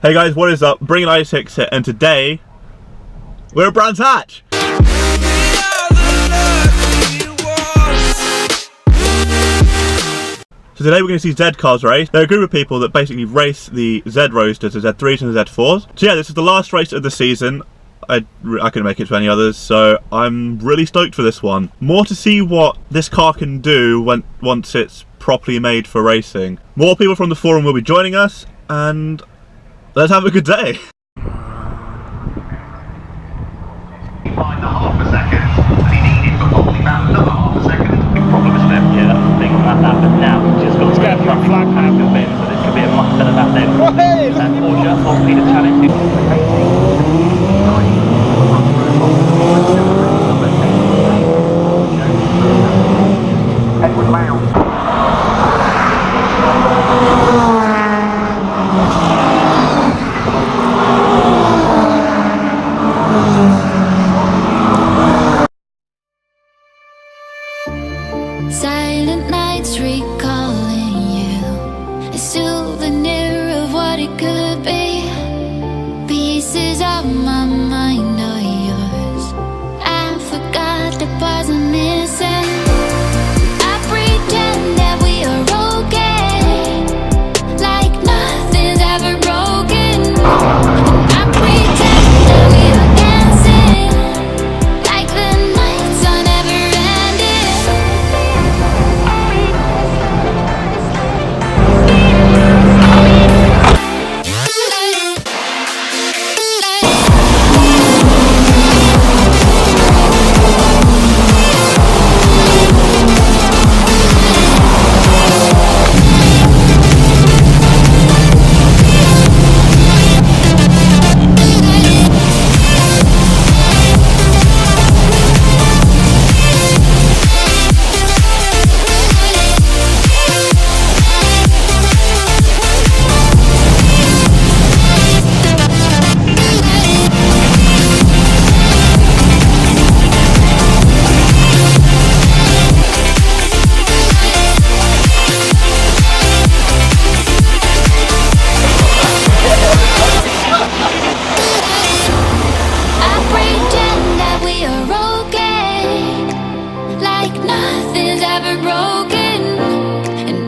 Hey guys, what is up? Bringing i6 here, and today we're at Brands Hatch. So today we're going to see Z cars race. They're a group of people that basically race the Z Roadsters, the Z3s and the Z4s. So yeah, this is the last race of the season. I couldn't make it to any others, so I'm really stoked for this one. More to see what this car can do once it's properly made for racing. More people from the forum will be joining us, and let's have a good day. 5.5 a second, and he needed for probably about another half a second. Big problem, isn't it? Yeah, that's the thing about that. But now he's just got to get a flag have to win, so this could be a much better back then. And Porsche will be the challenge. Edward Lowndes. Silent nights recalling you, a souvenir of what it could be. Pieces of my mind are yours. I forgot the parts I'm missing. I pretend that we are okay, like nothing's ever broken.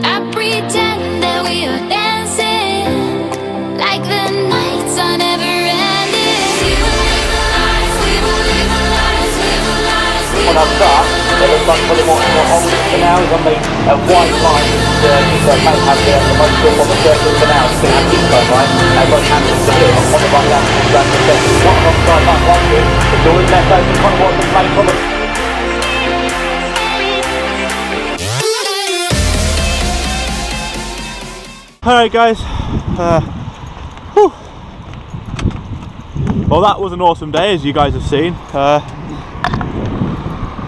I pretend that we are dancing, like the nights are never ending. When I start, it looks like probably more on for now. He's on the white line. He's may have the most grip on the circle for now. He's going to have keep going right. They've got Hampton to do on the right hand side. One alongside like one here. The door is left open. Kind of what the main problem. Alright guys, well that was an awesome day, as you guys have seen.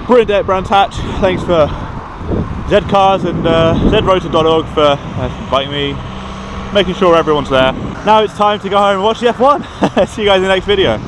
Brilliant day at Brands Hatch. Thanks for Z Cars and ZRoadster.org for inviting me, making sure everyone's there. Now it's time to go home and watch the F1. See you guys in the next video.